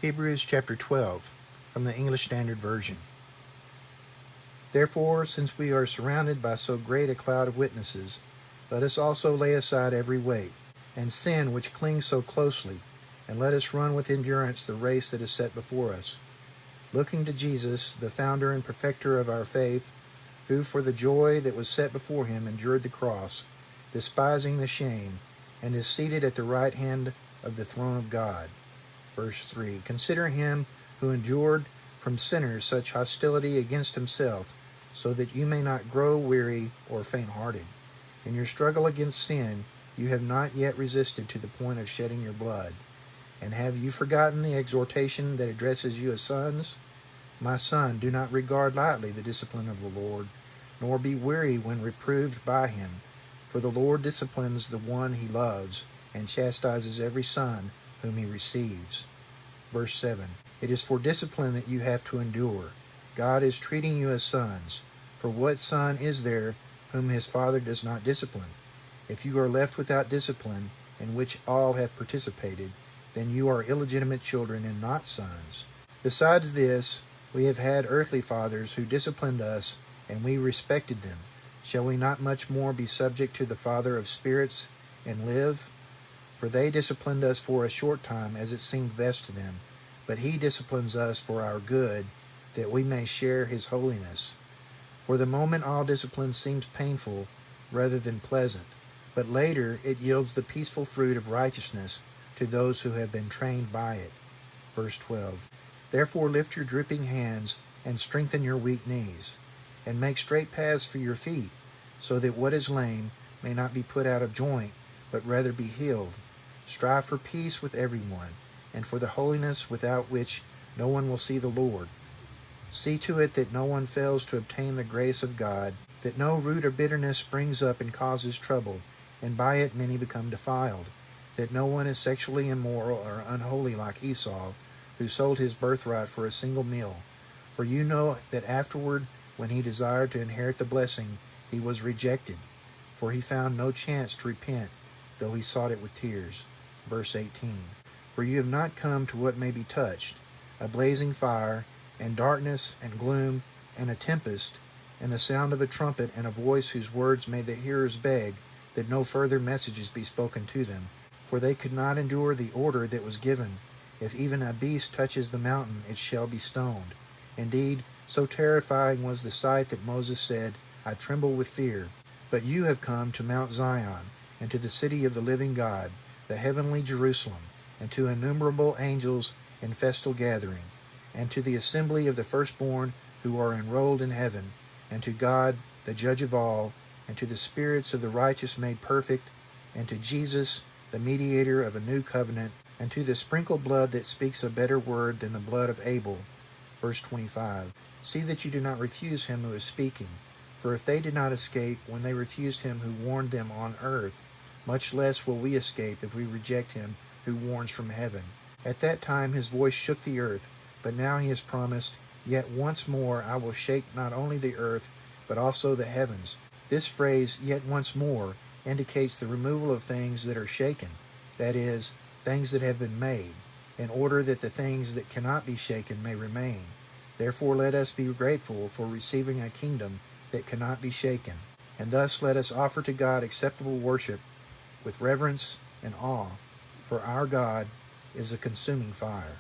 Hebrews chapter 12, from the English Standard Version. Therefore, since we are surrounded by so great a cloud of witnesses, let us also lay aside every weight, and sin which clings so closely, and let us run with endurance the race that is set before us, looking to Jesus, the founder and perfecter of our faith, who for the joy that was set before him endured the cross, despising the shame, and is seated at the right hand of the throne of God. Verse 3, Consider him who endured from sinners such hostility against himself, so that you may not grow weary or faint-hearted. In your struggle against sin, you have not yet resisted to the point of shedding your blood. And have you forgotten the exhortation that addresses you as sons? My son, do not regard lightly the discipline of the Lord, nor be weary when reproved by him. For the Lord disciplines the one he loves, and chastises every son whom he receives. Verse 7, It is for discipline that you have to endure. God is treating you as sons. For what son is there whom his father does not discipline? If you are left without discipline, in which all have participated, then you are illegitimate children and not sons. Besides this, we have had earthly fathers who disciplined us, and we respected them. Shall we not much more be subject to the Father of spirits and live? For they disciplined us for a short time, as it seemed best to them. But he disciplines us for our good, that we may share his holiness. For the moment all discipline seems painful rather than pleasant, but later it yields the peaceful fruit of righteousness to those who have been trained by it. Verse 12, Therefore lift your dripping hands and strengthen your weak knees, and make straight paths for your feet, so that what is lame may not be put out of joint, but rather be healed. Strive for peace with everyone, and for the holiness without which no one will see the Lord. See to it that no one fails to obtain the grace of God, that no root of bitterness springs up and causes trouble, and by it many become defiled, that no one is sexually immoral or unholy like Esau, who sold his birthright for a single meal. For you know that afterward, when he desired to inherit the blessing, he was rejected, for he found no chance to repent, though he sought it with tears. Verse 18, For you have not come to what may be touched, a blazing fire, and darkness, and gloom, and a tempest, and the sound of a trumpet, and a voice whose words made the hearers beg that no further messages be spoken to them. For they could not endure the order that was given, If even a beast touches the mountain, it shall be stoned. Indeed, so terrifying was the sight that Moses said, I tremble with fear. But you have come to Mount Zion, and to the city of the living God, the heavenly Jerusalem, and to innumerable angels in festal gathering, and to the assembly of the firstborn who are enrolled in heaven, and to God, the judge of all, and to the spirits of the righteous made perfect, and to Jesus, the mediator of a new covenant, and to the sprinkled blood that speaks a better word than the blood of Abel. Verse 25, See that you do not refuse him who is speaking. For if they did not escape when they refused him who warned them on earth, much less will we escape if we reject him who warns from heaven. At that time his voice shook the earth, but now he has promised, Yet once more I will shake not only the earth, but also the heavens. This phrase, yet once more, indicates the removal of things that are shaken, that is, things that have been made, in order that the things that cannot be shaken may remain. Therefore let us be grateful for receiving a kingdom that cannot be shaken, and thus let us offer to God acceptable worship with reverence and awe, for our God is a consuming fire.